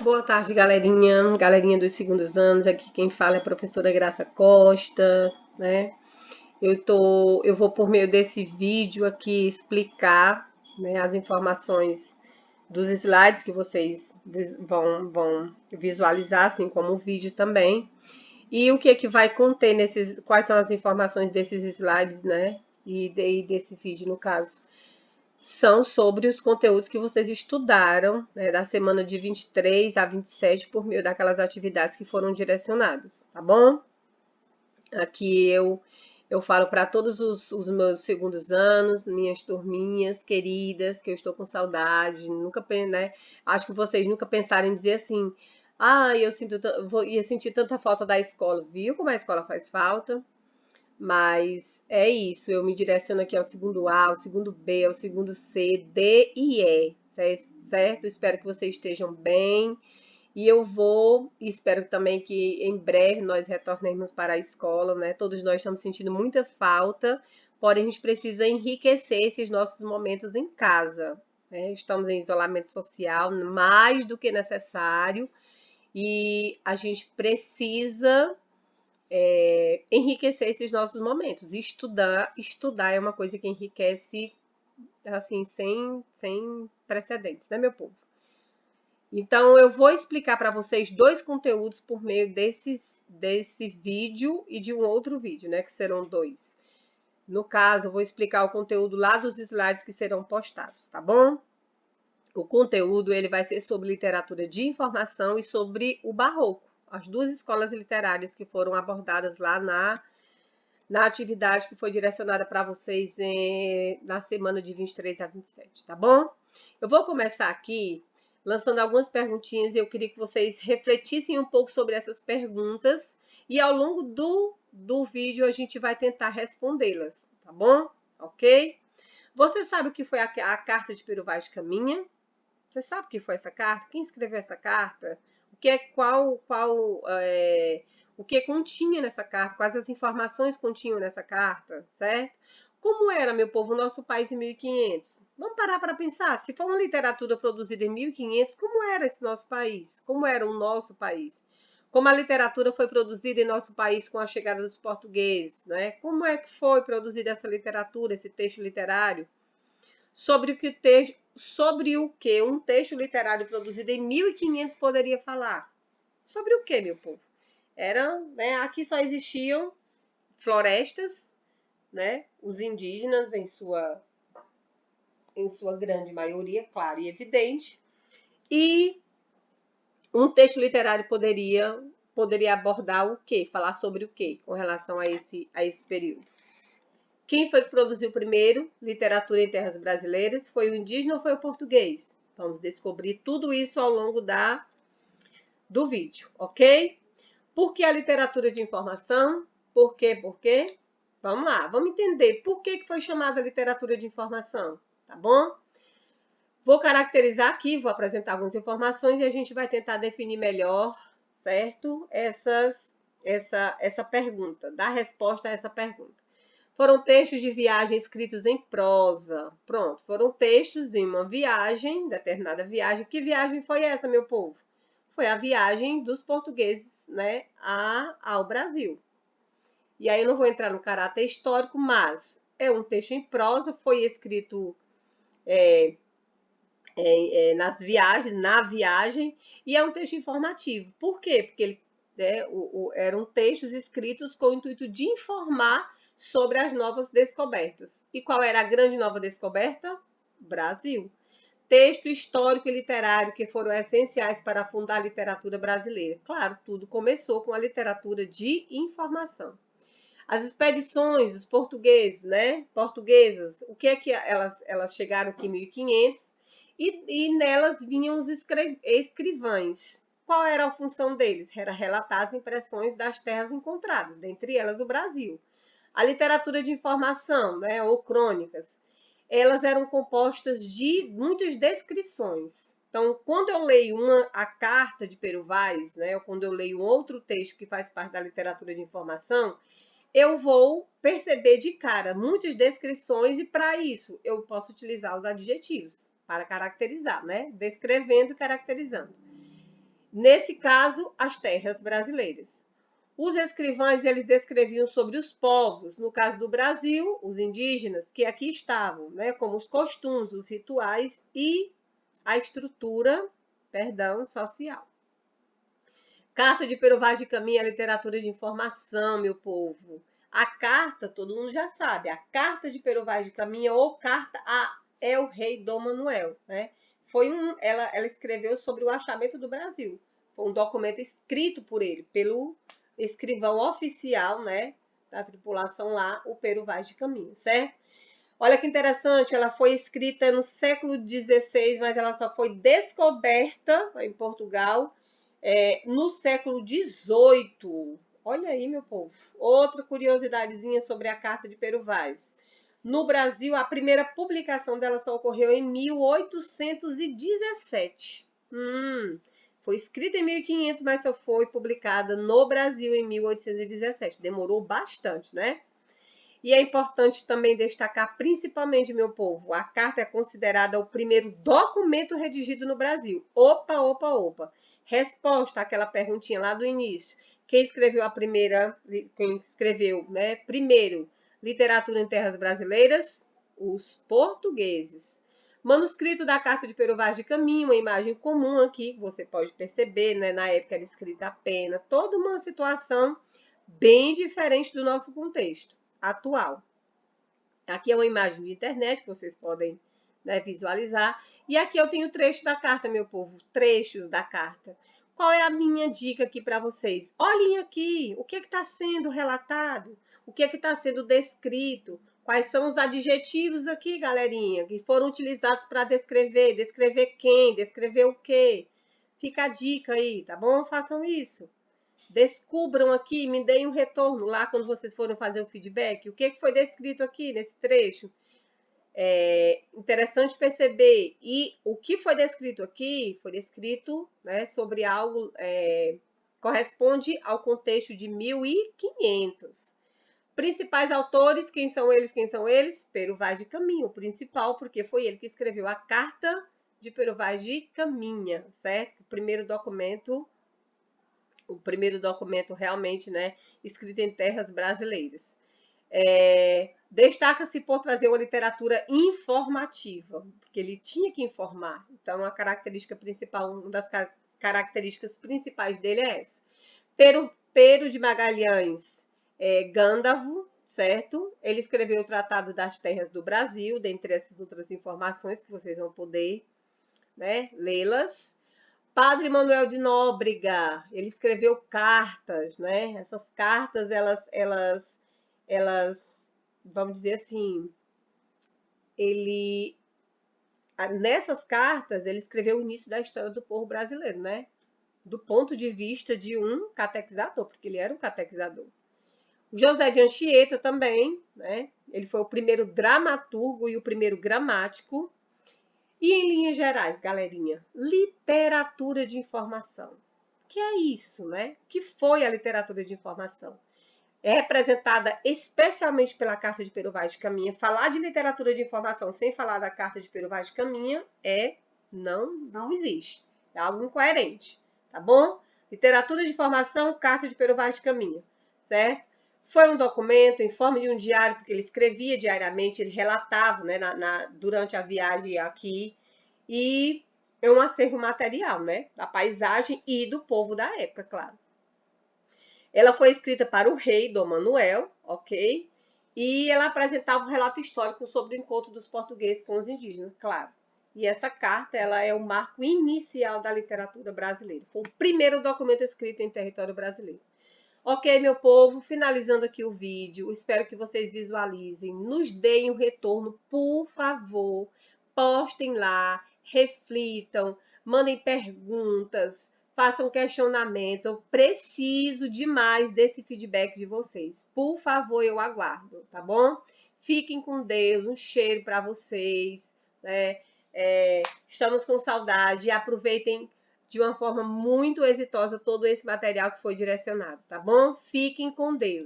Boa tarde, galerinha. Galerinha dos segundos anos. Aqui quem fala é a professora Graça Costa, né? Eu vou por meio desse vídeo aqui explicar, né, as informações dos slides que vocês vão visualizar, assim como o vídeo também. E o que é que vai conter quais são as informações desses slides, né? E desse vídeo, no caso. São sobre os conteúdos que vocês estudaram, né, da semana de 23 a 27, por meio daquelas atividades que foram direcionadas, tá bom? Aqui eu falo para todos os meus segundos anos, minhas turminhas queridas, que eu estou com saudade, nunca, né? Acho que vocês nunca pensaram em dizer assim, ia sentir tanta falta da escola, viu como a escola faz falta? Mas é isso, eu me direciono aqui ao segundo A, ao segundo B, ao segundo C, D e E, certo? Espero que vocês estejam bem. E espero também que em breve nós retornemos para a escola, né? Todos nós estamos sentindo muita falta, porém a gente precisa enriquecer esses nossos momentos em casa, né? Estamos em isolamento social mais do que necessário e a gente precisa enriquecer esses nossos momentos. Estudar é uma coisa que enriquece, assim, sem precedentes, né, meu povo? Então, eu vou explicar para vocês dois conteúdos por meio desse vídeo e de um outro vídeo, né, que serão dois. No caso, eu vou explicar o conteúdo lá dos slides que serão postados, tá bom? O conteúdo ele vai ser sobre literatura de informação e sobre o Barroco, as duas escolas literárias que foram abordadas lá na atividade que foi direcionada para vocês na semana de 23 a 27, tá bom? Eu vou começar aqui lançando algumas perguntinhas e eu queria que vocês refletissem um pouco sobre essas perguntas e ao longo do vídeo a gente vai tentar respondê-las, tá bom? Ok? Você sabe o que foi a carta de Pero Vaz de Caminha? Você sabe o que foi essa carta? Quem escreveu essa carta? O que continha nessa carta? Quais as informações continham nessa carta, certo? Como era, meu povo, o nosso país em 1500? Vamos parar para pensar. Se for uma literatura produzida em 1500, como era esse nosso país? Como era o nosso país? Como a literatura foi produzida em nosso país com a chegada dos portugueses, né? Como é que foi produzida essa literatura, esse texto literário? Sobre o que um texto literário produzido em 1500 poderia falar? Sobre o que, meu povo? Aqui só existiam florestas, né? Os indígenas em sua grande maioria, claro e evidente, e um texto literário poderia abordar o quê? Falar sobre o quê com relação a esse período? Quem foi que produziu primeiro literatura em terras brasileiras? Foi o indígena ou foi o português? Vamos descobrir tudo isso ao longo do vídeo, ok? Por que a literatura de informação? Por quê? Por quê? Vamos lá, vamos entender por que foi chamada literatura de informação, tá bom? Vou caracterizar aqui, vou apresentar algumas informações e a gente vai tentar definir melhor, certo? Essa pergunta, dar resposta a essa pergunta. Foram textos de viagem escritos em prosa. Pronto, foram textos em uma viagem, determinada viagem. Que viagem foi essa, meu povo? Foi a viagem dos portugueses, né, ao Brasil. E aí eu não vou entrar no caráter histórico, mas é um texto em prosa, foi escrito na viagem, e é um texto informativo. Por quê? Porque eram textos escritos com o intuito de informar sobre as novas descobertas. E qual era a grande nova descoberta? Brasil. Texto histórico e literário que foram essenciais para fundar a literatura brasileira. Claro, tudo começou com a literatura de informação. As expedições dos portugueses, né? Portuguesas, o que é que elas chegaram aqui em 1500 e nelas vinham os escrivães. Qual era a função deles? Era relatar as impressões das terras encontradas, dentre elas o Brasil. A literatura de informação, né, ou crônicas, elas eram compostas de muitas descrições. Então, quando eu leio a carta de Pero Vaz, né, ou quando eu leio outro texto que faz parte da literatura de informação, eu vou perceber de cara muitas descrições e para isso eu posso utilizar os adjetivos para caracterizar, né? Descrevendo e caracterizando. Nesse caso, as terras brasileiras. Os escrivães, eles descreviam sobre os povos, no caso do Brasil, os indígenas, que aqui estavam, né, como os costumes, os rituais e a estrutura, social. Carta de Pero Vaz de Caminha é literatura de informação, meu povo. A carta, todo mundo já sabe, a carta de Pero Vaz de Caminha ou carta a El Rei Dom Manuel, né? Ela escreveu sobre o achamento do Brasil. Foi um documento escrito por ele, pelo escrivão oficial, né, da tripulação lá, o Pero Vaz de Caminha, certo? Olha que interessante, ela foi escrita no século XVI, mas ela só foi descoberta em Portugal no século XVIII. Olha aí, meu povo. Outra curiosidadezinha sobre a Carta de Pero Vaz. No Brasil, a primeira publicação dela só ocorreu em 1817. Foi escrita em 1500, mas só foi publicada no Brasil em 1817. Demorou bastante, né? E é importante também destacar, principalmente, meu povo, a carta é considerada o primeiro documento redigido no Brasil. Opa, opa, opa. Resposta àquela perguntinha lá do início. Quem escreveu né, primeiro, literatura em terras brasileiras? Os portugueses. Manuscrito da Carta de Pero Vaz de Caminha, uma imagem comum aqui, que você pode perceber, né? Na época era escrita a pena, toda uma situação bem diferente do nosso contexto atual. Aqui é uma imagem de internet que vocês podem, né, visualizar. E aqui eu tenho trecho da carta, meu povo, trechos da carta. Qual é a minha dica aqui para vocês? Olhem aqui, o que está sendo relatado? O que está sendo descrito? Quais são os adjetivos aqui, galerinha, que foram utilizados para descrever? Descrever quem? Descrever o quê? Fica a dica aí, tá bom? Façam isso. Descubram aqui, me deem um retorno lá quando vocês forem fazer o feedback. O que foi descrito aqui nesse trecho? É interessante perceber. E o que foi descrito aqui foi descrito, né, sobre algo, corresponde ao contexto de 1500. Principais autores, quem são eles? Quem são eles? Pero Vaz de Caminha, o principal, porque foi ele que escreveu a Carta de Pero Vaz de Caminha, certo? O primeiro documento realmente, né, escrito em terras brasileiras. Destaca-se por trazer uma literatura informativa, porque ele tinha que informar. Então, a característica principal, uma das características principais dele é essa. Pero de Magalhães Gândavo, certo? Ele escreveu o Tratado das Terras do Brasil, dentre essas outras informações que vocês vão poder, né, lê-las. Padre Manuel de Nóbrega, ele escreveu cartas, né? Essas cartas, elas, vamos dizer assim, nessas cartas, ele escreveu o início da história do povo brasileiro, né? Do ponto de vista de um catequizador, porque ele era um catequizador. O José de Anchieta também, né? Ele foi o primeiro dramaturgo e o primeiro gramático. E em linhas gerais, galerinha, literatura de informação. O que é isso, né? O que foi a literatura de informação? É representada especialmente pela Carta de Pero Vaz de Caminha. Falar de literatura de informação sem falar da Carta de Pero Vaz de Caminha não existe. É algo incoerente, tá bom? Literatura de informação, Carta de Pero Vaz de Caminha, certo? Foi um documento em forma de um diário, porque ele escrevia diariamente, ele relatava, né, durante a viagem aqui, e é um acervo material, né, da paisagem e do povo da época, claro. Ela foi escrita para o rei Dom Manuel, ok? E ela apresentava um relato histórico sobre o encontro dos portugueses com os indígenas, claro. E essa carta, ela é o marco inicial da literatura brasileira. Foi o primeiro documento escrito em território brasileiro. Ok, meu povo, finalizando aqui o vídeo, espero que vocês visualizem, nos deem um retorno, por favor, postem lá, reflitam, mandem perguntas, façam questionamentos, eu preciso demais desse feedback de vocês, por favor, eu aguardo, tá bom? Fiquem com Deus, um cheiro para vocês, né? Estamos com saudade e aproveitem de uma forma muito exitosa todo esse material que foi direcionado, tá bom? Fiquem com Deus.